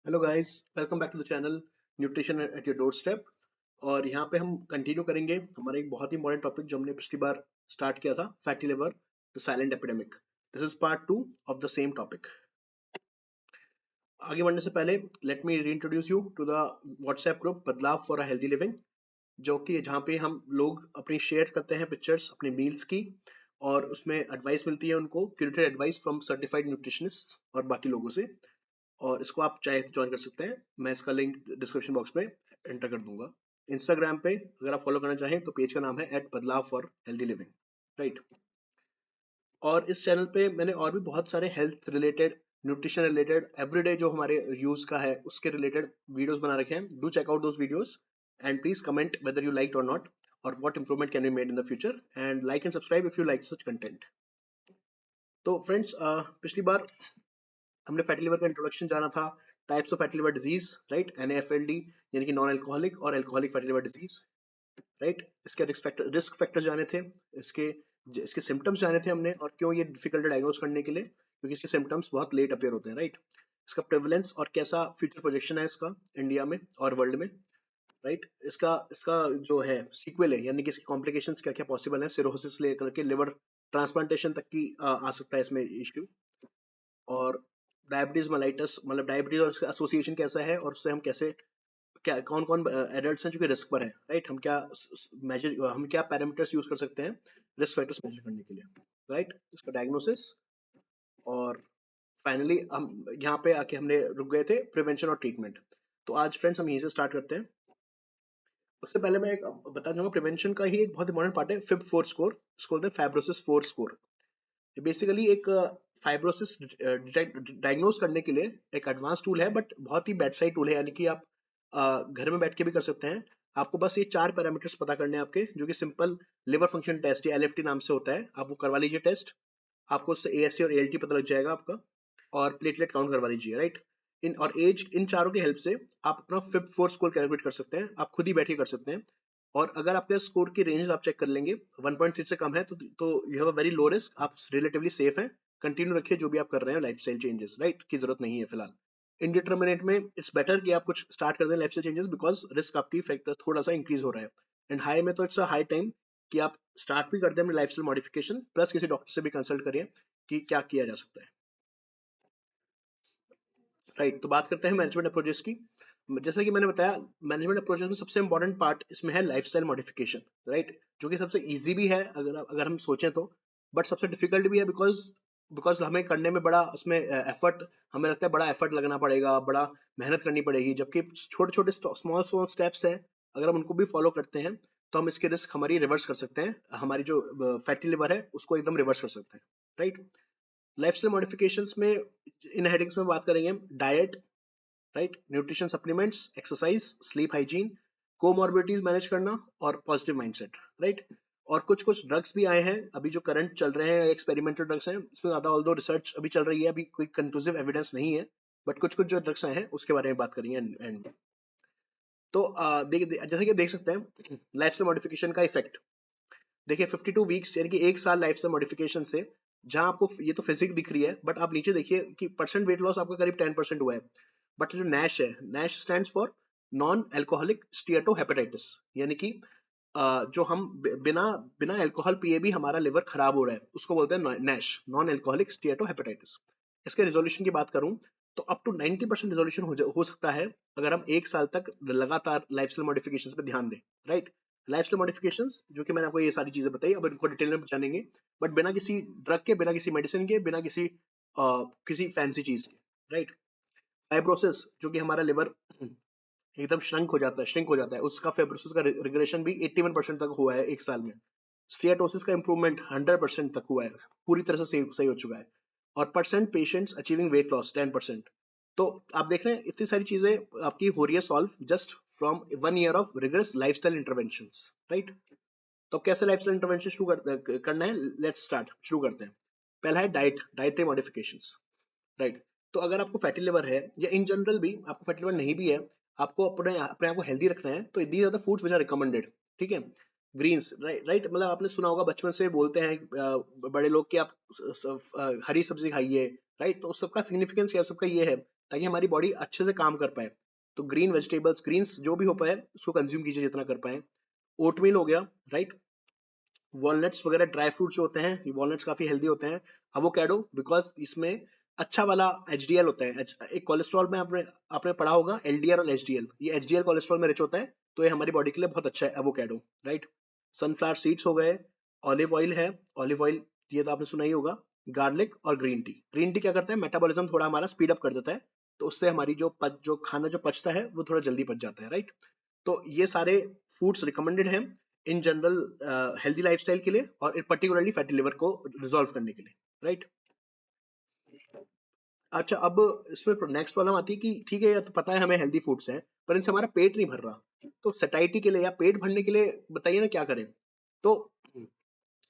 Hello guys, welcome back to the channel nutrition at your doorstep. और यहाँ पे हम कंटिन्यू करेंगे हमारा एक बहुत ही इंपॉर्टेंट टॉपिक जो हमने पिछली बार स्टार्ट किया था, fatty liver the silent epidemic. This is part 2 of the same topic. आगे बढ़ने से पहले let me reintroduce you to the WhatsApp group Badlav for a healthy living, जो कि जहाँ पे हम लोग अपनी शेयर करते हैं पिक्चर्स अपनी मील्स की, और उसमें एडवाइस मिलती है उनको, curated advice from certified nutritionist और बाकी लोगों से। और इसको आप चाहे तो ज्वाइन कर सकते हैं, मैं इसका लिंक डिस्क्रिप्शन बॉक्स में एंटर कर दूंगा। इंस्टाग्राम पे अगर आप फॉलो करना चाहें तो पेज का नाम है @बदलाव फॉर हेल्दी लिविंग, राइट। और इस चैनल पे मैंने और भी बहुत सारे health related, nutrition related, everyday जो हमारे यूज का है उसके रिलेटेड वीडियोस बना रखे हैं। Do check out those videos and please comment whether you like और नॉट, और what improvement can be made in the future, and like and subscribe if you like such content. तो friends, पिछली बार हमने fatty liver का introduction जाना था, types of fatty liver disease, right, NAFLD यानी कि नॉन अल्कोहलिक और alcoholic fatty liver disease, right. इसके रिस्क फैक्टर जाने थे, इसके इसके सिम्टम्स जाने थे हमने, और क्यों ये डिफिकल्ट है डायग्नोज करने के लिए, क्योंकि इसके सिम्टम्स बहुत लेट अपीयर होते हैं, राइट। इसका प्रेवलेंस और कैसा फ्यूचर प्रोजेक्शन है इसका इंडिया में और वर्ल्ड में, राइट। इसका इसका जो है सीक्वल है, यानी कि इसकी कॉम्प्लिकेशंस क्या क्या पॉसिबल है, सिरोसिस लेकर के लिवर ट्रांसप्लांटेशन तक की आ सकता है इसमें इश्यू। और डायबिटीज मेलाइटस, मतलब डायबिटीज और उसका एसोसिएशन कैसा है, और उससे हम कैसे, क्या कौन कौन एडल्ट्स हैं जो कि रिस्क पर हैं, राइट। हम क्या पैरामीटर्स यूज कर सकते हैं रिस्क फैक्टर्स मेजर करने के लिए, राइट। इसका डायग्नोसिस, और फाइनली हम यहाँ पे आके हमने रुक गए थे प्रिवेंशन और ट्रीटमेंट। तो आज फ्रेंड्स हम यहीं से स्टार्ट करते हैं। उससे पहले मैं एक बता दूंगा, प्रिवेंशन का ही एक बहुत इंपॉर्टेंट पार्ट है फिब 4 स्कोर, इसको बोलते हैं फैब्रोसिस 4 स्कोर। बेसिकली एक फाइब्रोसिस डायग्नोज करने के लिए एक एडवांस टूल है, बट बहुत ही बेड साइड टूल है, यानी कि आप घर में बैठ के भी कर सकते हैं। आपको बस ये 4 पैरामीटर्स पता करने हैं आपके, जो कि सिंपल लिवर फंक्शन टेस्ट या LFT नाम से होता है, आप वो करवा लीजिए टेस्ट। आपको उससे AST और ALT पता लग जाएगा आपका, और प्लेटलेट काउंट करवा लीजिए, राइट। इन और एज, इन चारों की हेल्प से आप अपना फिब 4 स्कोर कैलकुलेट कर सकते हैं, आप खुद ही बैठ के कर सकते हैं। और अगर आपके स्कोर की रेंज आप चेक कर लेंगे 1.3 से कम है, तो you have a very low risk, आप रिलेटिवली सेफ हैं। कंटिन्यू रखिए जो भी आप कर रहे हैं, लाइफस्टाइल चेंजेस, राइट, की जरूरत नहीं है फिलहाल। इनडिटर्मिनेट में इट्स बेटर कि आप कुछ स्टार्ट कर दें लाइफस्टाइल चेंजेस, बिकॉज रिस्क आपकी फैक्टर थोड़ा सा इंक्रीज हो रहा है। एंड हाई में तो इट्स अ हाई टाइम कि आप स्टार्ट भी कर दें अपनी लाइफस्टाइल मॉडिफिकेशन, प्लस किसी डॉक्टर से भी कंसल्ट करिए कि क्या किया जा सकता है, राइट। तो बात करते हैं मैनेजमेंट अप्रोचेस की। जैसा कि मैंने बताया, मैनेजमेंट अप्रोचेस में सबसे इंपॉर्टेंट पार्ट इसमें है लाइफस्टाइल मॉडिफिकेशन, राइट, जो कि सबसे इजी भी है अगर हम सोचें तो, बट सबसे डिफिकल्ट भी है, बिकॉज बिकॉज हमें करने में बड़ा उसमें एफर्ट, हमें लगता है बड़ा एफर्ट लगना पड़ेगा, बड़ा मेहनत करनी पड़ेगी, जबकि छोटे छोटे स्मॉल स्मॉल स्टेप्स हैं, अगर हम उनको भी फॉलो करते हैं तो हम इसके रिस्क हमारी रिवर्स कर सकते हैं, हमारी जो फैटी लिवर है उसको एकदम रिवर्स कर सकते हैं, राइट। लाइफस्टाइल मॉडिफिकेशंस में इन हेडिंग्स में बात करेंगे diet, right, nutrition supplements, exercise, sleep hygiene, comorbidities manage करना, और पॉजिटिव माइंडसेट, राइट। और कुछ कुछ ड्रग्स भी आए हैं अभी जो करंट चल रहे हैं, एक्सपेरिमेंटल ड्रग्स हैं, इसमें ज्यादा ऑल्दो रिसर्च अभी चल रही है, अभी कोई कंक्लूसिव एविडेंस नहीं है, बट कुछ कुछ जो ड्रग्स आए हैं उसके बारे में बात करेंगे एंड। तो जैसे कि देख सकते हैं लाइफस्टाइल मॉडिफिकेशन का इफेक्ट, देखिए 52 वीक्स यानी कि एक साल लाइफस्टाइल मॉडिफिकेशन से, जहां आपको ये तो फिजिक दिख रही है, बट आप नीचे देखिए कि परसेंट वेट लॉस आपका करीब 10% हुआ है। बट जो नैश है, NASH stands for non alcoholic steatohepatitis, यानी कि जो हम बिना बिना अल्कोहल पिए भी हमारा लिवर खराब हो रहा है, उसको बोलते हैं नैश, नॉन अल्कोहलिक स्टीएटोहेपेटाइटिस। इसके रिजोल्यूशन की बात करूं तो अप टू 90% रिजोल्यूशन हो सकता है अगर हम एक साल तक लगातार लाइफस्टाइल मॉडिफिकेशंस पे ध्यान दें, राइट। लाइफस्टाइल मॉडिफिकेशंस जो कि मैंने आपको ये सारी चीजें बताई, अब इनको डिटेल में जानेंगे, बट बिना किसी ड्रग के, बिना किसी मेडिसिन के, बिना किसी फैंसी चीज के, राइट। फाइब्रोसिस, जो कि हमारा लिवर एकदम श्रिंक हो जाता है, उसका फाइब्रोसिस का रिग्रेशन भी 81% तक हुआ है एक साल में। स्टीएटोसिस का इंप्रूवमेंट 100% तक हुआ है, पूरी तरह से सही हो चुका है। और percent patients achieving weight loss 10%। तो आप देख रहे हैं इतनी सारी चीजें आपकी हो रही है solve just from 1 year of rigorous lifestyle interventions, right. तो कैसे लाइफस्टाइल इंटरवेंशन करना है, लेट्स स्टार्ट, शुरू करते हैं। पहला है डाइटरी मॉडिफिकेशंस, राइट। तो अगर आपको फैटी लिवर है, या इन जनरल भी आपको फैटी लिवर नहीं भी है, आपको अपने अपने आप को हेल्दी रखना है, तो these are the foods which are recommended, ठीक है। ग्रीन्स, राइट, मतलब आपने सुना होगा बचपन से बोलते हैं बड़े लोग कि आप हरी सब्जी खाइए, राइट। तो उस सबका सिग्निफिकेंस क्या है, सबका ये है ताकि हमारी बॉडी अच्छे से काम कर पाए। तो ग्रीन वेजिटेबल्स, ग्रीन्स जो भी हो पाए उसको कंज्यूम कीजिए जितना कर पाए। ओटमील हो गया, राइट। वॉलनट्स वगैरह ड्राई फ्रूट जो होते हैं, वॉलनट्स काफी हेल्दी होते हैं। अवोकेडो, बिकॉज इसमें अच्छा वाला एचडीएल होता है। एक कोलेस्ट्रॉल में आपने आपने पढ़ा होगा एलडीएल और एचडीएल, ये एचडीएल कोलेस्ट्रॉल में रिच होता है, तो ये हमारी बॉडी के लिए बहुत अच्छा है एवोकेडो, राइट। सनफ्लावर सीड्स हो गए, ऑलिव ऑयल है, ऑलिव ऑयल ये तो आपने सुना ही होगा। गार्लिक और ग्रीन टी, ग्रीन टी क्या करता है, मेटाबॉलिज्म थोड़ा हमारा स्पीड अप कर देता है, तो उससे हमारी जो खाना जो पचता है वो थोड़ा जल्दी पच जाता है, राइट। तो ये सारे फूड्स रिकमेंडेड हैं इन जनरल हेल्दी लाइफस्टाइल के लिए और पर्टिकुलरली फैटी लिवर को रिजॉल्व करने के लिए, राइट। अच्छा, अब इसमें नेक्स्ट प्रॉब्लम आती है कि ठीक है, ये तो पता है हमें हेल्दी फूड्स हैं, पर इनसे हमारा पेट नहीं भर रहा। तो सटाइटी के लिए या पेट भरने के लिए बताइए ना क्या करें। तो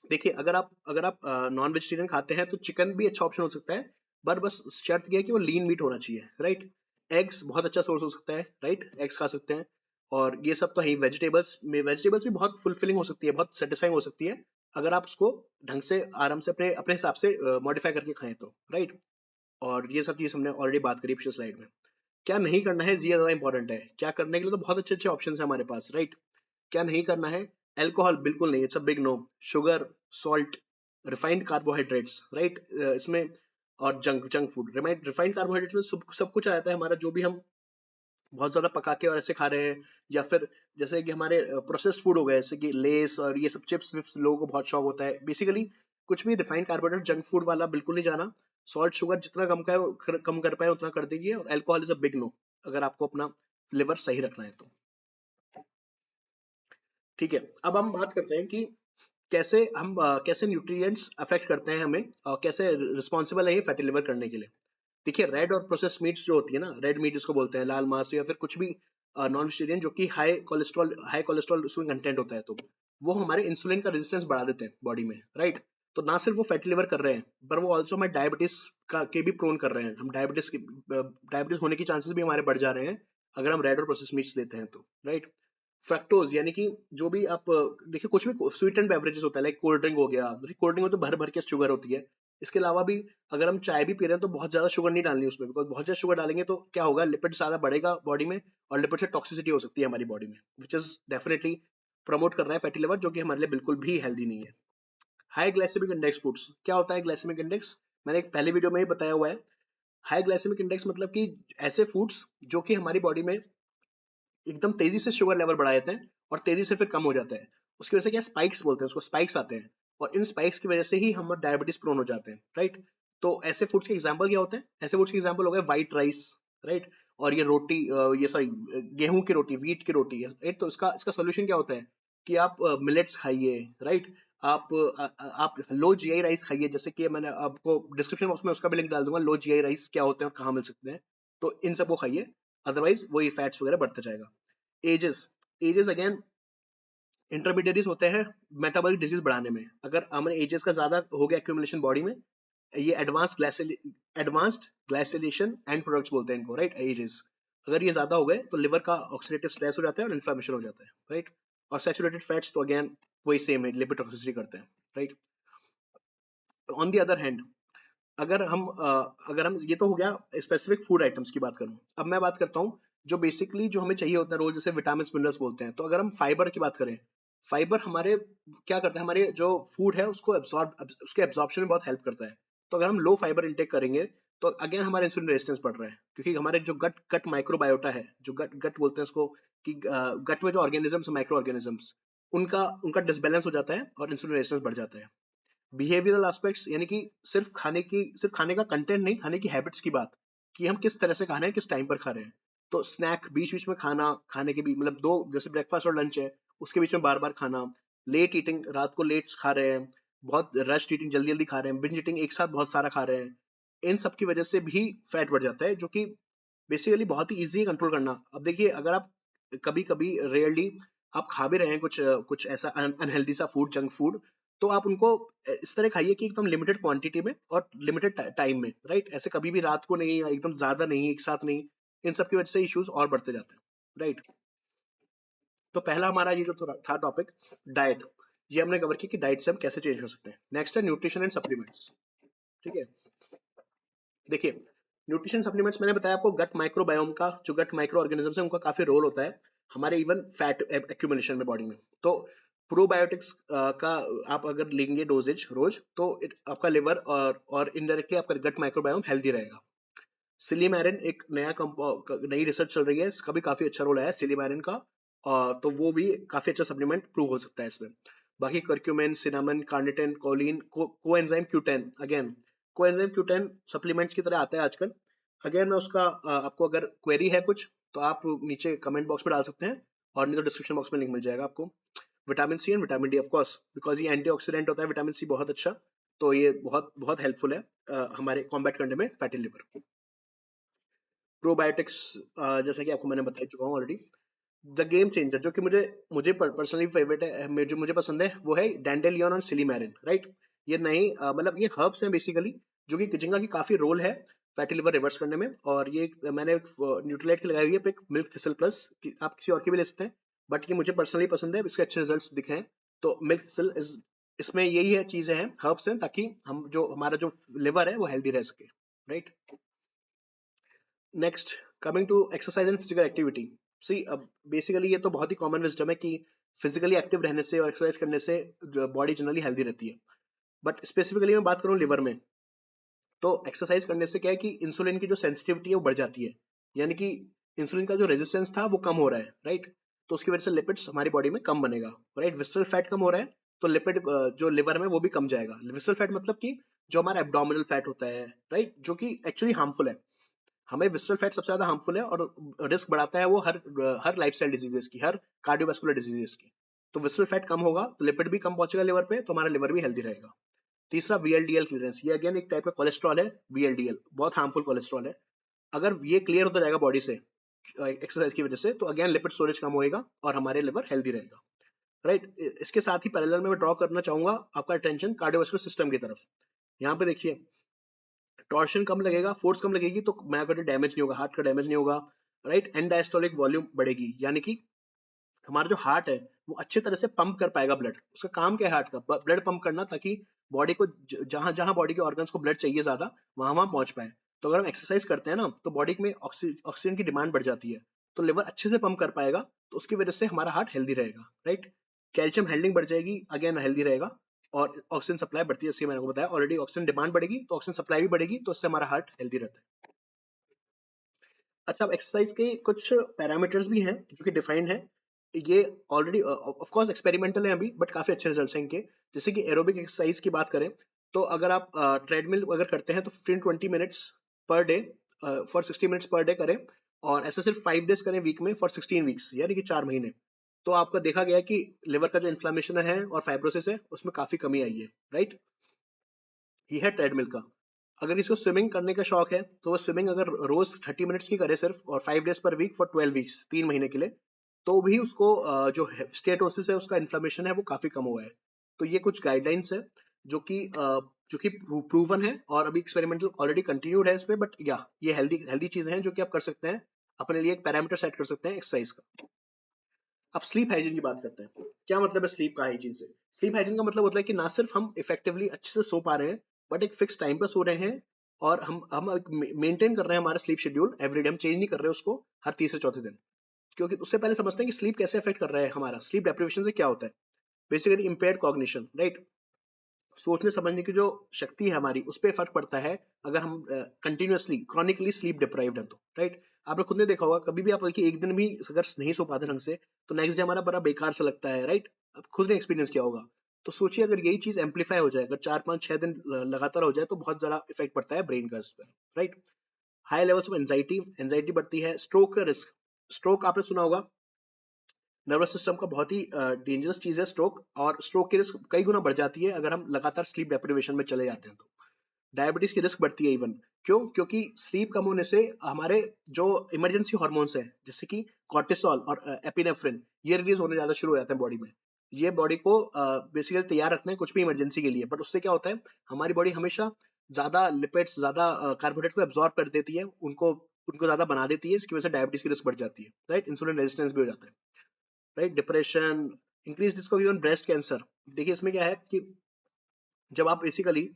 देखिए, अगर आप नॉन वेजिटेरियन खाते हैं तो चिकन भी अच्छा ऑप्शन हो सकता है, पर बस शर्त यह है कि वो लीन मीट होना चाहिए, राइट। एग्स बहुत अच्छा सोर्स हो सकता है, राइट, एग्स खा सकते हैं। और ये सब तो है ही। वेजिटेबल्स भी बहुत फुलफिलिंग हो सकती है, बहुत सेटिस्फाइंग हो सकती है, अगर आप उसको ढंग से आराम से अपने अपने हिसाब से मॉडिफाई करके खाएं तो, राइट। और ये सब चीज हमने ऑलरेडी बात करी पिछले स्लाइड में। क्या नहीं करना है, ये ज्यादा इंपॉर्टेंट है। क्या करने के लिए तो बहुत अच्छे अच्छे ऑप्शन है हमारे पास, राइट। क्या नहीं करना है, अल्कोहल बिल्कुल नहीं, it's a big no. Sugar, salt, refined carbohydrates, right, इसमें, और junk junk food. Refined carbohydrates में सब कुछ आ जाता है हमारा, जो भी हम बहुत ज्यादा पका के और ऐसे खा रहे हैं, या फिर जैसे कि हमारे प्रोसेस्ड फूड हो गए, जैसे कि लेस और ये सब चिप्स विप्स, लोगों को बहुत शौक होता है। बेसिकली कुछ भी रिफाइंड कार्बोहाइड्रेट जंक फूड वाला बिल्कुल नहीं जाना। सॉल्ट शुगर जितना कम कर पाए उतना कर दीजिए, और alcohol is a big no, अगर आपको अपना लिवर सही रखना है तो। ठीक है, अब हम बात करते हैं कि कैसे न्यूट्रिएंट्स अफेक्ट करते हैं हमें, और कैसे रिस्पॉन्सिबल है ये फैटी लिवर करने के लिए। देखिए, रेड और प्रोसेस मीट्स जो होती है ना, रेड मीट जिसको बोलते हैं, लाल मांस, या फिर कुछ भी नॉन वेजिटेरियन जो कि हाई कोलेस्ट्रॉल उसमें कंटेंट होता है, तो वो हमारे इंसुलिन का रेजिस्टेंस बढ़ा देते हैं बॉडी में, राइट। तो ना सिर्फ वो फैटी लिवर कर रहे हैं, पर वो ऑल्सो हमें डायबिटीज का के भी प्रोन कर रहे हैं। हम डायबिटीज होने के चांसेस भी हमारे बढ़ जा रहे हैं अगर हम रेड और प्रोसेस मीट्स लेते हैं तो, राइट। फ्रक्टोज यानी कि जो भी आप देखिए, कुछ भी स्वीट एंड बेवरेजेस होता है, लाइक कोल्ड ड्रिंक हो गया। कोल्ड ड्रिंक में तो भर भर के शुगर होती है। इसके अलावा भी अगर हम चाय भी पी रहे हैं तो बहुत ज्यादा शुगर नहीं डालनी उसमें, बिकॉज बहुत ज्यादा शुगर डालेंगे तो क्या होगा, लिपिड ज्यादा बढ़ेगा बॉडी में, और लिपिड से टॉक्सिसिटी हो सकती है हमारी बॉडी में, विच इज डेफिनेटली प्रमोट कर रहा है फैटी लिवर, जो कि हमारे लिए बिल्कुल भी हेल्दी नहीं है। हाई ग्लाइसेमिक इंडेक्स फूड्स, क्या होता है ग्लाइसेमिक इंडेक्स, मैंने एक पहले वीडियो में ही बताया हुआ है। हाई ग्लाइसेमिक इंडेक्स मतलब कि ऐसे फूड्स जो कि हमारी बॉडी में एकदम तेजी से शुगर लेवल बढ़ा देते हैं और तेजी से फिर कम हो जाता है। उसकी वजह से क्या, स्पाइक्स बोलते हैं उसको, स्पाइक्स आते हैं, और इन स्पाइक्स की वजह से ही हम डायबिटीज प्रोन हो जाते हैं, राइट। तो ऐसे फूड्स के एग्जांपल क्या होते हैं, ऐसे फूड्स के एग्जांपल हो गए व्हाइट राइस, राइट। और ये रोटी, ये सॉरी, गेहूं की रोटी, व्हीट की रोटी, राइट। तो इसका इसका सोल्यूशन क्या होता है कि आप मिलेट्स खाइए, राइट। आप लो जीआई राइस खाइए, जैसे कि मैंने आपको डिस्क्रिप्शन बॉक्स में उसका भी लिंक डाल दूंगा, लो जीआई राइस क्या होते हैं और कहाँ मिल सकते हैं। तो इन सबको खाइए, अदरवाइज वो ये फैट्स वगैरह बढ़ता जाएगा। एजेस, एजेस अगेन इंटरमीडिएट होते हैं मेटाबॉलिक डिजीज बढ़ाने में। अगर हमारे एजेस का ज्यादा हो गया एक्यूमुलेशन बॉडी में, ये एडवांस्ड ग्लाइसिलेशन एंड प्रोडक्ट्स बोलते हैं इनको, राइट, एजेस। अगर ये ज्यादा हो गए तो लिवर का ऑक्सीडेटिव स्ट्रेस हो जाता है और इन्फ्लेमेशन हो जाता है, राइट। और सैचुरेटेड फैट्स तो अगेन वही सेम है, लिपिड टॉक्सिसिटी करते हैं, right. On the other hand, अगर हम ये तो हो गया स्पेसिफिक फूड आइटम्स की बात करूं, अब मैं बात करता हूँ जो बेसिकली जो हमें चाहिए होता है रोज, जैसे विटामिन मिनरल्स बोलते हैं। तो अगर हम फाइबर की बात करें, फाइबर हमारे क्या करता है, हमारे जो फूड है उसको एब्सॉर्ब, उसके एब्जॉर्प्शन में बहुत हेल्प करता है। तो अगर हम लो फाइबर इंटेक करेंगे तो अगेन हमारे इंसुलिन रेजिस्टेंस बढ़ रहा है, क्योंकि हमारे जो गट गट माइक्रोबायोटा है, जो गट गट बोलते हैं उसको, कि गट में जो ऑर्गेनिजम्स, माइक्रो ऑर्गेनिजम्स, उनका उनका डिसबैलेंस हो जाता है और इंसुलिन रेजिस्टेंस बढ़ जाता है। बिहेवियरल एस्पेक्ट्स यानी कि सिर्फ खाने का कंटेंट नहीं, खाने की हैबिट्स की बात, कि हम किस तरह से खा रहे हैं, किस टाइम पर खा रहे हैं। तो स्नैक बीच बीच में खाना, खाने के भी मतलब दो, जैसे ब्रेकफास्ट और लंच है, उसके बीच में बार बार खाना। लेट ईटिंग, रात को लेट खा रहे हैं, बहुत रश ईटिंग, जल्दी जल्दी खा रहे हैं, बिंज ईटिंग, एक साथ बहुत सारा खा रहे हैं। इन सब की वजह से भी फैट बढ़ जाता है, जो कि बेसिकली बहुत ही ईजी है कंट्रोल करना। अब देखिए, अगर आप कभी कभी रेयरली आप खा भी रहे हैं कुछ ऐसा अनहेल्दी सा फूड, जंक फूड, तो आप उनको इस तरह खाइए कि एकदम लिमिटेड क्वांटिटी में और लिमिटेड टाइम में, राइट। ऐसे कभी भी रात को नहीं, या एकदम ज्यादा नहीं, एक साथ नहीं। इन सब की वजह से इश्यूज और बढ़ते जाते हैं, राइट। तो पहला हमारा ये जो था टॉपिक, डाइट, ये हमने कवर किया कि डाइट से हम कैसे चेंज कर सकते हैं। नेक्स्ट है न्यूट्रिशन एंड सप्लीमेंट्स। ठीक है, देखिए, न्यूट्रिशन सप्लीमेंट्स मैंने बताया आपको, गट माइक्रोबायोम का, जो गट माइक्रो ऑर्गेनिजम्स है उनका काफी रोल होता है हमारे इवन फैट एक्यूमुलेशन में बॉडी में। तो प्रोबायोटिक्स का आप अगर लेंगे डोजेज रोज, तो आपका लिवर और इनडायरेक्टली आपका गट माइक्रोबायोम हेल्दी रहेगा। सिलीमैरिन एक नई रिसर्च चल रही है, इसका भी काफी अच्छा रोल है सिलीमैरिन का, तो वो भी काफी अच्छा सप्लीमेंट प्रूव हो सकता है इसमें। बाकी curcumin, cinnamon, carnitine, choline, coenzyme Q ten, again coenzyme Q ten supplements की तरह आता है आजकल। अगेन मैं उसका आपको अगर क्वेरी है कुछ तो आप नीचे कमेंट बॉक्स में डाल सकते हैं, और नहीं तो डिस्क्रिप्शन बॉक्स में लिंक मिल जाएगा आपको। Vitamin C and vitamin D of course, because ये एंटीऑक्सीडेंट होता है विटामिन सी बहुत अच्छा, तो ये बहुत बहुत हेल्पफुल है हमारे कॉम्बैट करने में फैटी लिवर। प्रोबायोटिक्स जैसा कि आपको मैंने बता चुका हूँ ऑलरेडी। द गेम चेंजर जो कि मुझे पर्सनली फेवरेट है, जो मुझे पसंद है वो है डैंडेलियन और सिलीमैरिन, राइट। ये नई मतलब ये हर्ब्स हैं बेसिकली, जो कि जिनका की काफी रोल है फैटी लिवर रिवर्स करने में। और ये मैंने न्यूट्रीलाइट की लगाई हुई है मिल्क थिसल प्लस, आप किसी और की भी ले सकते हैं, बट ये मुझे पर्सनली पसंद है, इसके अच्छे रिजल्ट्स दिखे हैं। तो मिल्क थिसल इज, इसमें यही है चीजें हैं, हर्ब्स हैं, ताकि हम जो हमारा जो लिवर है वो हेल्दी रह सके, right. Next, coming to exercise and physical activity. See अब बेसिकली ये तो बहुत ही कॉमन विजडम है कि फिजिकली एक्टिव रहने से और एक्सरसाइज करने से बॉडी जनरली हेल्दी रहती है। बट स्पेसिफिकली मैं बात करूं लिवर में, तो एक्सरसाइज करने से क्या है कि इंसुलिन की जो सेंसिटिविटी है वो बढ़ जाती है, यानी कि इंसुलिन का जो रेजिस्टेंस था वो कम हो रहा है, राइट। तो उसकी वजह से लिपिड्स हमारी बॉडी में कम बनेगा, राइट। विसरल फैट कम हो रहा है, तो लिपिड जो लिवर में वो भी कम जाएगा। विसरल फैट मतलब कि जो हमारा एब्डोमिनल फैट होता है, राइट, जो कि एक्चुअली हार्मफुल है। हमें विसरल फैट सबसे ज्यादा हार्मफुल है और रिस्क बढ़ाता है वो हर लाइफस्टाइल डिजीजेस की, हर कार्डियोवास्कुलर डिजीजेस की। तो विसरल फैट कम होगा तो लिपिड भी कम पहुंचेगा लिवर पे, तो हमारा लिवर भी हेल्दी रहेगा। तीसरा, वीएलडीएल क्लियरेंस, ये अगेन एक टाइप का कोलेस्ट्रॉल है, वीएलडीएल बहुत हार्मफुल कोलेस्ट्रॉल है। अगर ये क्लियर होता जाएगा बॉडी से एक्सरसाइज की वजह से, तो अगेन लिपिड स्टोरेज कम होएगा और हमारे लिवर हेल्दी रहेगा, राइट। इसके साथ ही पैरेलल में मैं ड्रॉ करना चाहूंगा आपका अटेंशन कार्डियोवास्कुलर सिस्टम की तरफ। यहाँ पे देखिए, टॉर्शन कम लगेगा, फोर्स कम लगेगी, तो मायोकार्डियल डैमेज नहीं होगा, हार्ट का डैमेज नहीं होगा, राइट। एंड डायस्टोलिक वॉल्यूम बढ़ेगी, यानी कि हमारा जो हार्ट है वो अच्छे तरह से पंप कर पाएगा ब्लड। उसका काम क्या है हार्ट का, ब्लड पंप करना, ताकि बॉडी को जहां जहां बॉडी के ऑर्गन्स को ब्लड चाहिए ज्यादा, वहां वहां पहुंच पाए। तो अगर हम एक्सरसाइज करते हैं ना, तो बॉडी में ऑक्सीजन की डिमांड बढ़ जाती है, तो लिवर अच्छे से पंप कर पाएगा, तो उसकी वजह से हमारा हार्ट हेल्दी रहेगा, राइट। कैल्शियम हैंडलिंग बढ़ जाएगी, अगेन हेल्दी रहेगा। और ऑक्सीजन सप्लाई बढ़ती है, जैसे मैंने आपको बताया ऑलरेडी, ऑक्सीजन डिमांड बढ़ेगी तो ऑक्सीजन सप्लाई भी बढ़ेगी, तो उससे हमारा हार्ट हेल्दी रहता है। अच्छा, अब एक्सरसाइज के कुछ पैरामीटर्स भी हैं जो कि डिफाइंड है। ये ऑलरेडी ऑफ कोर्स एक्सपेरिमेंटल है अभी, बट काफी अच्छे रिजल्ट्स हैं इनके। जैसे कि एरोबिक एक्सरसाइज की बात करें, तो अगर आप ट्रेडमिल अगर करते हैं तो 15-20 minutes per day for 60 minutes per day करें, और ऐसा सिर्फ 5 डेज करें वीक में फॉर 16 वीक्स, यानी कि 4 महीने। तो आपका देखा गया है कि लिवर का जो इन्फ्लामेशन है और फाइब्रोसिस है उसमें काफी कमी आई है, राइट। ये है ट्रेडमिल का। अगर इसको स्विमिंग करने का शौक है, तो वो स्विमिंग अगर रोज 30 मिनट्स की करे सिर्फ, और 5 डेज पर वीक फॉर 12 वीक्स, 3 महीने के लिए, तो भी उसको जो स्टेटोसिस है, उसका इन्फ्लेमेशन है वो काफी कम हुआ है। तो ये कुछ गाइडलाइंस है जो कि प्रूवन है, और अभी एक्सपेरिमेंटल ऑलरेडी कंटिन्यूड है इस पे, बट या ये हेल्दी हेल्दी चीजें हैं जो कि आप कर सकते हैं, अपने लिए एक पैरामीटर सेट कर सकते हैं एक्सरसाइज का। अब स्लीप हाइजीन की बात करते हैं। क्या मतलब है स्लीप का हाइजीन से? स्लीप हाइजीन का मतलब होता है कि ना सिर्फ हम इफेक्टिवली अच्छे से सो पा रहे हैं, बट एक फिक्स टाइम पर सो रहे हैं, और हम मेंटेन कर रहे हैं हमारा स्लीप शेड्यूल एवरीडे, हम चेंज नहीं कर रहे उसको हर तीसरे चौथे दिन। क्योंकि उससे पहले समझते हैं कि स्लीप कैसे अफेक्ट कर रहा है हमारा, स्लीप डेप्रिवेशन से क्या होता है। बेसिकली इम्पेयर्ड कॉग्निशन, राइट, सोचने समझने की जो शक्ति है हमारी, उस पर फर्क पड़ता है अगर हम कंटिन्यूअसली क्रॉनिकली स्लीप डिप्राइव्ड हैं तो, राइट। आपने खुद ने देखा होगा, कभी भी आप बल्कि एक दिन भी अगर नहीं सो पाते ढंग से, तो नेक्स्ट डे हमारा बड़ा बेकार सा लगता है, राइट। आप खुद ने एक्सपीरियंस किया होगा। तो सोचिए अगर यही चीज एम्पलीफाई हो जाए, अगर 4-5-6 दिन लगातार हो जाए, तो बहुत ज्यादा इफेक्ट पड़ता है ब्रेन का इस पर, right. High levels of anxiety, anxiety बढ़ती है। स्ट्रोक का रिस्क, स्ट्रोक आपने सुना होगा, नर्वस सिस्टम का बहुत ही डेंजरस चीज है स्ट्रोक, और स्ट्रोक की रिस्क कई गुना बढ़ जाती है अगर हम लगातार स्लीप डेप्रिवेशन में चले जाते हैं तो। डायबिटीज की रिस्क बढ़ती है इवन, क्यों? क्योंकि स्लीप कम होने से हमारे जो इमरजेंसी हार्मोन्स हैं, जैसे कि कॉर्टिसोल और एपिनेफ्रिन, ये रिलीज होने ज्यादा शुरू हो जाते हैं बॉडी में। ये बॉडी को बेसिकली तैयार रखते हैं कुछ भी इमरजेंसी के लिए, बट उससे क्या होता है, हमारी बॉडी हमेशा ज्यादा लिपिड्स, ज्यादा कार्बोहाइड्रेट को एब्जॉर्ब कर देती है, उनको उनको ज्यादा बना देती है, इसकी वजह से डायबिटीज की रिस्क बढ़ जाती है, राइट। इंसुलिन रेजिस्टेंस भी हो जाता है, right. Depression, increase risk of even breast cancer. देखिए इसमें क्या है कि जब आप बेसिकली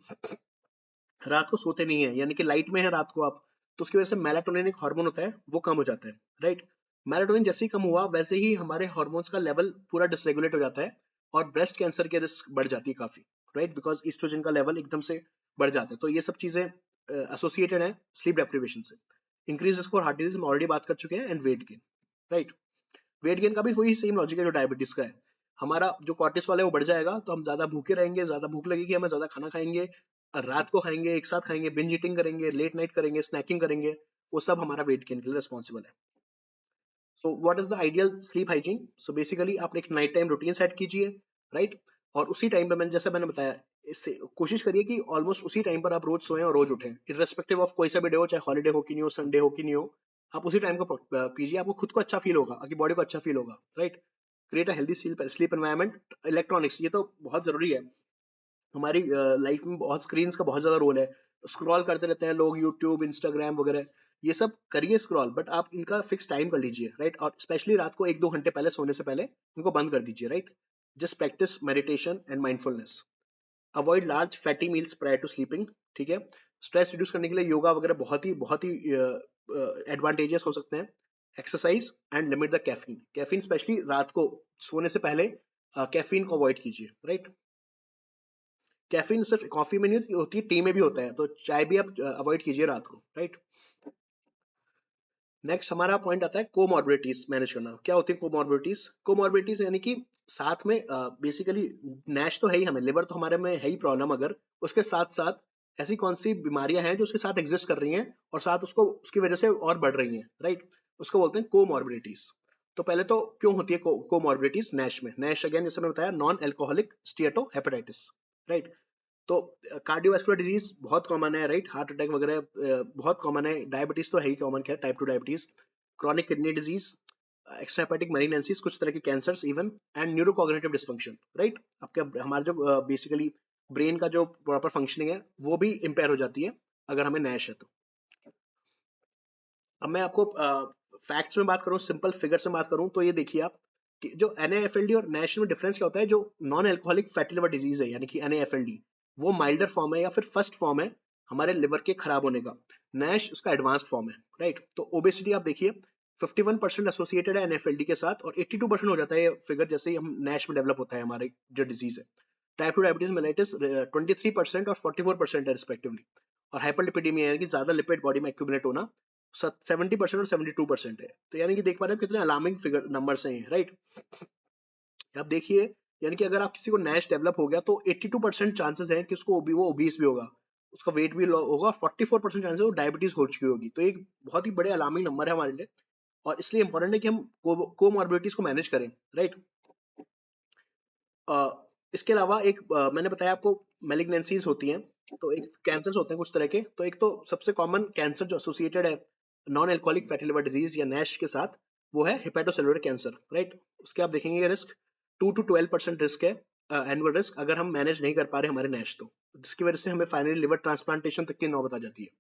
रात को सोते नहीं है, यानी कि लाइट में है रात को आप, तो उसकी वजह से मेलाटोनिन एक हार्मोन होता है वो कम हो जाता है, राइट। मेलाटोनिन जैसे ही कम हुआ वैसे ही हमारे हार्मोन्स का लेवल पूरा डिसरेगुलेट हो जाता है और ब्रेस्ट कैंसर की रिस्क बढ़ जाती है काफी, राइट, बिकॉज ईस्ट्रोजन का लेवल एकदम से बढ़ जाता है। तो ये सब चीजें एसोसिएटेड है स्लीप डेप्रिवेशन से। Increase risk for heart disease हम ऑलरेडी बात कर चुके हैं, and weight gain, right. Weight gain का भी वही सेम लॉजिक है जो डायबिटीज का है। हमारा जो कॉर्टिसोल है वो बढ़ जाएगा तो हम ज्यादा भूखे रहेंगे, ज्यादा भूख लगेगी, हमें ज्यादा खाना खाएंगे, रात को खाएंगे, एक साथ खाएंगे, बिंज ईटिंग करेंगे, लेट नाइट करेंगे, स्नैकिंग करेंगे, वो सब हमारा वेट गेन के लिए रिस्पॉन्सिबल है। So what is the ideal sleep hygiene? So basically आप एक नाइट टाइम रूटीन सेट कीजिए, राइट, और उसी टाइम पे मैंने बताया, इससे कोशिश करिए कि ऑलमोस्ट उसी टाइम पर आप रोज सोएं और रोज उठें, इररेस्पेक्टिव ऑफ कोई सा भी डे हो, चाहे हॉलीडे हो कि नहीं हो, संडे हो कि नहीं हो, आप उसी टाइम को कीजिए। आपको खुद को अच्छा फील होगा, आपकी बॉडी को अच्छा फील होगा, right. Create a healthy sleep environment. Electronics, ये तो बहुत जरूरी है हमारी लाइफ में, बहुत स्क्रीन का बहुत ज्यादा रोल है। स्क्रॉल करते रहते हैं लोग, यूट्यूब, इंस्टाग्राम वगैरह, ये सब करिए स्क्रॉल, बट आप इनका फिक्स टाइम कर लीजिए, राइट, और स्पेशली रात को 1-2 घंटे पहले सोने से पहले इनको बंद कर दीजिए, right. Just practice meditation and mindfulness. Avoid large fatty meals prior to sleeping, ठीक है। स्ट्रेस रिड्यूस करने के लिए योगा वगैरह बहुत ही एडवांटेजेस हो सकते हैं। Exercise and limit the caffeine. Caffeine specially रात को सोने से पहले कैफीन को अवॉइड कीजिए, राइट। कैफीन सिर्फ कॉफी में नहीं होती है, टी में भी होता है, तो चाय भी आप अवॉइड कीजिए रात को, राइट। नेक्स्ट हमारा पॉइंट आता है कोमॉर्बिडिटीज मैनेज करना। क्या होती है कोमॉर्बिडिटीज? कोमॉर्बिडिटीज यानी कि साथ में बेसिकली नैश तो है ही, हमें लिवर तो हमारे में है ही प्रॉब्लम, अगर उसके साथ साथ ऐसी कौन सी बीमारियां हैं जो उसके साथ एग्जिस्ट कर रही हैं और साथ उसको उसकी वजह से और बढ़ रही हैं, राइट, उसको बोलते हैं कोमॉर्बिडिटीज। तो पहले तो क्यों होती है कोमॉर्बिडिटीज नैश में? नैश अगेन जैसे मैंने बताया, नॉन एल्कोहलिक स्टीएटोहेपेटाइटिस, राइट। तो कार्डियोवास्कुलर डिजीज बहुत कॉमन है, राइट, हार्ट अटैक वगैरह बहुत कॉमन है। डायबिटीज तो है ही कॉमन, क्या type 2 diabetes, chronic kidney disease, extrahepatic malignancies, कुछ तरह के cancers even, and neurocognitive dysfunction, right. आपके हमारे जो बेसिकली ब्रेन का जो प्रॉपर फंक्शनिंग है वो भी इम्पेयर हो जाती है अगर हमें नैश है तो। अब मैं आपको फैक्ट्स में बात करूं, सिंपल फिगर्स में बात करूं, तो ये देखिए आप कि जो NAFLD और NASH में डिफरेंस क्या होता है। जो non alcoholic fatty liver disease है यानी कि NAFLD, वो माइल्डर फॉर्म है या फिर फर्स्ट फॉर्म है हमारे लिवर के खराब होने का। NASH उसका एडवांस्ड फॉर्म है, राइट। तो ओबेसिटी आप देखिए 51% एसोसिएटेड है NAFLD के साथ, और 82% हो जाता है ये फिगर जैसे ही हम NASH में डेवलप होता है हमारे जो डिजीज है। टाइप 2 डायबिटीज मेलाइटिस 23% और 44% है रिस्पेक्टिवली। और हाइपरलिपिडीमिया यानी कि ज्यादा लिपिड बॉडी में एक्यूमुलेट होना 70% और 72% है। तो यानी कि देख पा रहे हैं कितने अलार्मिंग फिगर नंबर्स हैं, राइट। अब देखिए, यानी कि अगर आप किसी को नैश डेवलप हो गया तो 82% चांसेस है कि उसको वो ओबीस भी होगा, उसका वेट भी लो होगा, 44% चांसेस वो डायबिटीज हो चुकी होगी। तो एक बहुत ही बड़े अलार्मिंग नंबर है हमारे लिए, और इसलिए इंपॉर्टेंट है कि हम कोमॉर्बिडिटीज को मैनेज करें, राइट। इसके अलावा एक मैंने बताया आपको मेलिग्नेंसीज होती हैं, तो एक कैंसर्स होते हैं कुछ तरह के। तो एक तो सबसे कॉमन कैंसर जो एसोसिएटेड है non alcoholic fatty liver disease या नैश के साथ, वो है हेपेटोसेलुलर कैंसर, राइट। उसके आप देखेंगे रिस्क 2 to 12% रिस्क है, एनुअल रिस्क, अगर हम मैनेज नहीं कर पा रहे हमारे नैश तो, जिसकी वजह से हमें फाइनली लिवर ट्रांसप्लांटेशन तक की नौबत आ जाती है,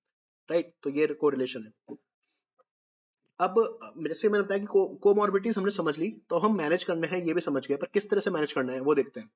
राइट। तो ये कोरिलेशन है। अब जैसे मैंने बताया कि कोमॉर्बिडिटीज हमने समझ ली, तो हम मैनेज करने हैं ये भी समझ गए, पर किस तरह से मैनेज करना है वो देखते हैं।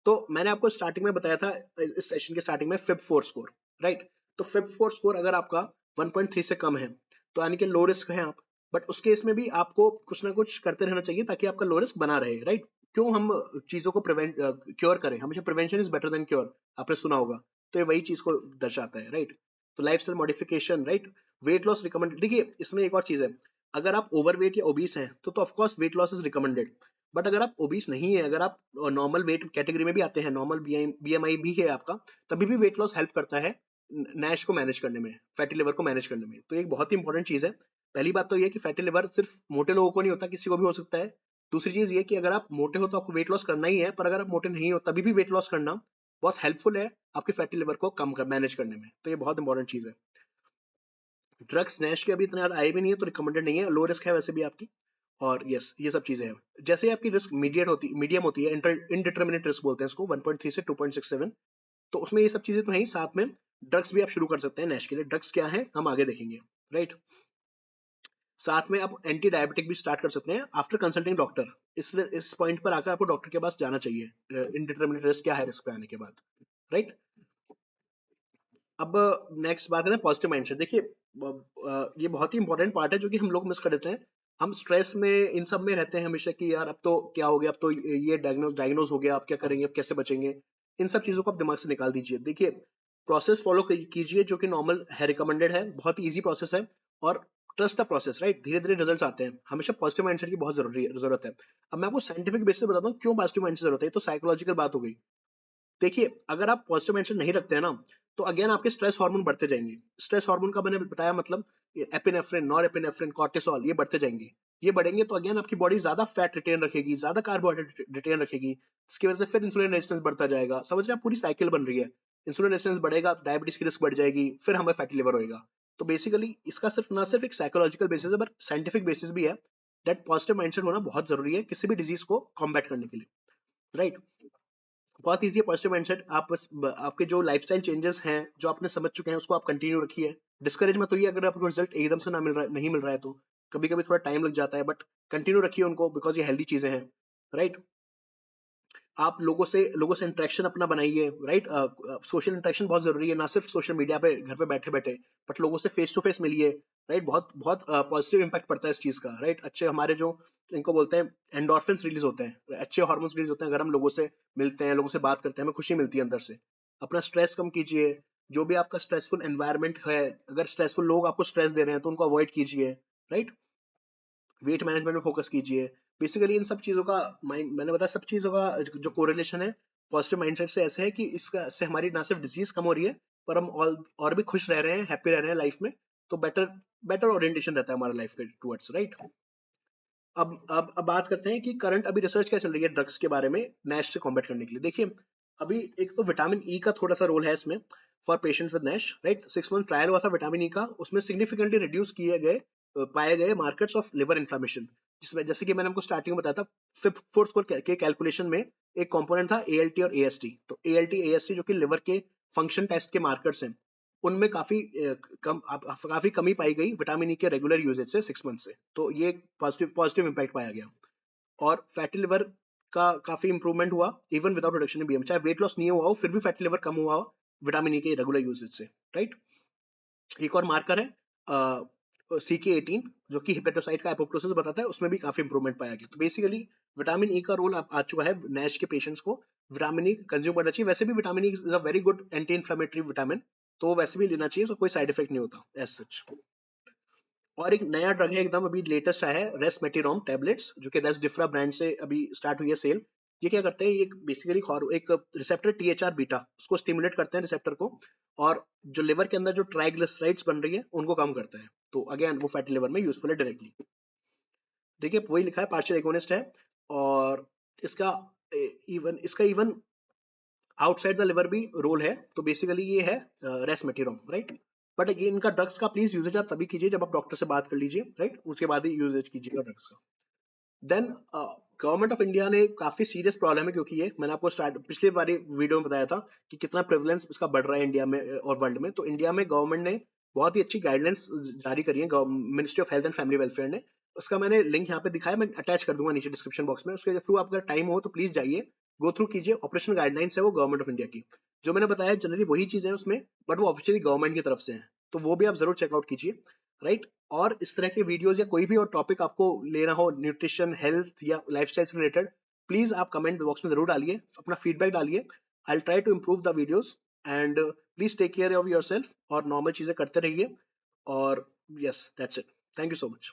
तो मैंने आपको स्टार्टिंग में बताया था, इस सेशन के स्टार्टिंग में, FIB-4 स्कोर, राइट। तो FIB-4 स्कोर अगर आपका 1.3 से कम है तो यानी कि लो रिस्क है आप, बट उस केस में भी आपको कुछ ना कुछ करते रहना चाहिए ताकि आपका लो रिस्क बना रहे, राइट। क्यों हम चीजों को क्योर करें, हमेशा prevention is better than cure, आपने सुना होगा, तो ये वही चीज को दर्शाता है, राइट। तो lifestyle modification, right, weight loss recommended. देखिए इसमें एक और चीज है, अगर आप ओवरवेट या ओबीस हैं तो of course weight loss is recommended, but अगर आप ओबीस नहीं है, अगर आप नॉर्मल वेट कैटेगरी में भी आते हैं, नॉर्मल BMI भी है आपका, तभी भी वेट लॉस हेल्प करता है नैश को मैनेज करने में, फैटी लिवर को मैनेज करने में। तो एक बहुत ही इंपॉर्टेंट चीज है। पहली बात तो ये कि फैटी लिवर सिर्फ मोटे लोगों को नहीं होता, किसी को भी हो सकता है। दूसरी चीज ये कि अगर आप मोटे हो तो आपको वेट लॉस करना ही है, पर अगर आप मोटे नहीं हो तभी भी वेट लॉस करना बहुत हेल्पफुल है आपके फैटी लिवर को कम कर मैनेज करने में। तो ये बहुत इंपॉर्टेंट चीज है। ड्रग्स नैश के अभी इतने ज्यादा आए भी नहीं है तो रिकमेंडेड नहीं है, लो रिस्क है वैसे भी आपकी। और यस, ये सब चीजें हैं। जैसे आपकी रिस्क मीडियम होती है, इनडिटर्मिनेट रिस्क बोलते हैं इसको, 1.3 से 2.67, तो उसमें ये सब चीजें तो है ही, साथ में ड्रग्स भी आप शुरू कर सकते हैं नैश के लिए। ड्रग्स क्या है हम आगे देखेंगे, राइट। साथ में आप एंटी डायबिटिक भी स्टार्ट कर सकते हैं आफ्टर कंसल्टिंग डॉक्टर। इस पॉइंट पर आकर आपको डॉक्टर के पास जाना चाहिए, इनडिटर्मिनेट रिस्क क्या है रिस्क पे आने के बाद, राइट। अब नेक्स्ट बात करें पॉजिटिव माइंडसेट। देखिए ये बहुत ही इंपॉर्टेंट पार्ट है जो कि हम लोग मिस कर देते हैं। हम स्ट्रेस में इन सब में रहते हैं हमेशा कि यार अब तो क्या हो गया, अब तो ये डायग्नोज हो गया, अब क्या करेंगे, अब कैसे बचेंगे। इन सब चीज़ों को आप दिमाग से निकाल दीजिए। देखिए प्रोसेस फॉलो कीजिए जो कि नॉर्मल है, रिकमेंडेड है, बहुत ही ईजी प्रोसेस है। और ट्रस्ट द प्रोसेस, राइट, धीरे धीरे रिजल्ट आते हैं। हमेशा पॉजिटिव माइंडसेट की बहुत जरूरत है। अब मैं आपको साइंटिफिक बेसिस बताता हूँ क्यों पॉजिटिव माइंडसेट जरूरत है। ये तो साइकोलॉजिकल बात हो गई। देखिए अगर आप पॉजिटिव माइंडसेट नहीं रखते हैं ना, तो अगेन आपके स्ट्रेस हार्मोन बढ़ते जाएंगे। स्ट्रेस हार्मोन का मैंने बताया मतलब एपिनेफ्रिन, नॉरएपिनेफ्रिन, कॉर्टिसोल, ये बढ़ते जाएंगे। ये बढ़ेंगे तो अगेन आपकी बॉडी ज्यादा फैट रिटेन रखेगी, ज्यादा कार्बोहाइड्रेट रिटेन रखेगी, जिसकी वजह से फिर इंसुलिन रेजिस्टेंस बढ़ता जाएगा। समझ रहे हैं, पूरी साइकिल बन रही है। इंसुलिन रेजिस्टेंस बढ़ेगा तो डायबिटीज की रिस्क बढ़ जाएगी, फिर हमें फैटी लिवर होएगा। तो बेसिकली इसका सिर्फ ना सिर्फ एक साइकोलॉजिकल बेसिस है, बट साइंटिफिक बेसिस भी है। दैट पॉजिटिव माइंडसेट होना बहुत जरूरी है किसी भी डिजीज को कॉम्बैट करने के लिए, राइट। बहुत ईजी है पॉजिटिव माइंडसेट। आप बस आपके जो लाइफस्टाइल चेंजेस हैं जो आपने समझ चुके हैं उसको आप कंटिन्यू रखिए। डिस्करेज मत होइए अगर आपको रिजल्ट एकदम से ना मिल रहा है, नहीं मिल रहा है तो। कभी कभी थोड़ा टाइम लग जाता है, बट कंटिन्यू रखिए उनको, बिकॉज ये हेल्दी चीजें हैं, राइट। आप लोगों से इंटरेक्शन अपना बनाइए, राइट। सोशल इंटरेक्शन बहुत जरूरी है, ना सिर्फ सोशल मीडिया पे घर पे बैठे बैठे, बट लोगों से फेस टू फेस मिलिए, राइट। बहुत बहुत पॉजिटिव इम्पैक्ट पड़ता है इस चीज का, राइट। अच्छे हमारे जो इनको बोलते हैं एंडोर्फिन्स रिलीज होते हैं, अच्छे हार्मोन्स रिलीज होते हैं अगर हम लोगों से मिलते हैं, लोगों से बात करते हैं, हमें खुशी मिलती है अंदर से। अपना स्ट्रेस कम कीजिए। जो भी आपका स्ट्रेसफुल एनवायरनमेंट है, अगर स्ट्रेसफुल लोग आपको स्ट्रेस दे रहे हैं तो उनको अवॉइड कीजिए, राइट। वेट मैनेजमेंट में फोकस कीजिए। बेसिकली इन सब चीज़ों का माइंड, मैंने बताया सब चीज़ों का जो कोरिलेशन है पॉजिटिव माइंडसेट से ऐसे है कि इसका से हमारी ना सिर्फ डिजीज कम हो रही है, पर हम और भी खुश रह रहे हैं, हैप्पी रह रहे हैं लाइफ में। तो बेटर बेटर ओरिएंटेशन रहता है हमारा लाइफ के टुवर्ड्स, राइट। अब बात करते हैं कि करंट अभी रिसर्च क्या चल रही है ड्रग्स के बारे में, नैश से कॉम्बैट करने के लिए। देखिए अभी एक तो विटामिन ई का थोड़ा सा रोल है इसमें for patients with Nash, right. 6 month trial हुआ था विटामिन ई का, उसमें सिग्निफिकेंटली रिड्यूस किए गए पाए गए मार्कर्स ऑफ लिवर इन्फ्लेमेशन, जिसमें जैसे कि मैंने आपको स्टार्टिंग में बताया था, फिफ्थ फोर्थ स्कोर के कैलकुलेशन में एक कंपोनेंट था एएलटी और एएसटी। तो एएलटी एएसटी जो कि लिवर के फंक्शन टेस्ट के मार्कर्स हैं, उनमें काफी कमी पाई गई विटामिन ई के रेगुलर यूजेज से 6 मंथ से। तो ये पॉजिटिव पॉजिटिव इम्पैक्ट पाया गया। और फैटी लिवर का काफी इंप्रूवमेंट हुआ even without reduction in BM, चाहे वेट लॉस नहीं हुआ हो फिर भी फैटी लिवर कम हुआ हो विटामिन ई के रेगुलर यूजेज से, राइट। एक और मार्कर है CK18 जो कि हिपेटोसाइट का एपोप्टोसिस बताता है, उसमें भी काफी इंप्रूवमेंट पाया गया। तो बेसिकली विटामिन ई का रोल आ चुका है नैश के पेशेंट्स को विटामिन ई कंज्यूम करना चाहिए। वैसे भी vitamin E is a very good anti inflammatory vitamin, तो वैसे भी लेना चाहिए, तो कोई साइड इफेक्ट नहीं होता एज सच। और एक नया ड्रग है एकदम अभी लेटेस्ट आया है, रेसमेटिरोम टैबलेट्स, जो कि रेसडिफ्रा ब्रांड से अभी स्टार्ट हुई है सेल। ये क्या करते हैं, ये बेसिकली एक रिसेप्टर THR बीटा उसको स्टिमुलेट करते हैं रिसेप्टर को, और जो लिवर के अंदर जो ट्राइग्लिसराइड्स बन रही है उनको कम करते हैं। तो अगेन वो फैटी लिवर में यूजफुल है डायरेक्टली। देखिए वही लिखा है पार्शियल एगोनिस्ट है, और इसका इवन आउटसाइड द लिवर भी रोल है। तो बेसिकली ये है रेसमेटिरोम, राइट। बट ये इनका ड्रग्स का प्लीज यूजेज आप तभी कीजिए जब आप डॉक्टर से बात कर लीजिए, राइट, उसके बाद ही यूजेज कीजिएगा ड्रग्स का। देन गवर्नमेंट ऑफ इंडिया ने काफी सीरियस प्रॉब्लम है, क्योंकि ये मैंने आपको पिछले वाली वीडियो में बताया था कि कितना प्रेवलेंस इसका बढ़ रहा है इंडिया में और वर्ल्ड में। तो इंडिया में गवर्नमेंट ने बहुत ही अच्छी गाइडलाइंस जारी करी है, ministry of health and family welfare ने। उसका मैंने लिंक यहाँ पे दिखाया, मैं अटैच कर दूंगा नीचे डिस्क्रिप्शन बॉक्स में। उसके थ्रू आपका टाइम हो तो प्लीज जाइए, गो थ्रू कीजिए। ऑपरेशन गाइडलाइंस है वो गवर्नमेंट ऑफ इंडिया की, जो मैंने बताया जनरली वही चीजें हैं उसमें, बट वो ऑफिशियली गवर्नमेंट की तरफ से है। तो वो भी आप जरूर चेकआउट कीजिए, राइट। और इस तरह के वीडियोस या कोई भी और टॉपिक आपको लेना हो न्यूट्रिशन, हेल्थ या लाइफस्टाइल से रिलेटेड, प्लीज आप कमेंट बॉक्स में जरूर डालिए, अपना फीडबैक डालिए। I try to improve the videos, and please take care of yourself और नॉर्मल चीजें करते रहिए। और yes that's it, thank you so much.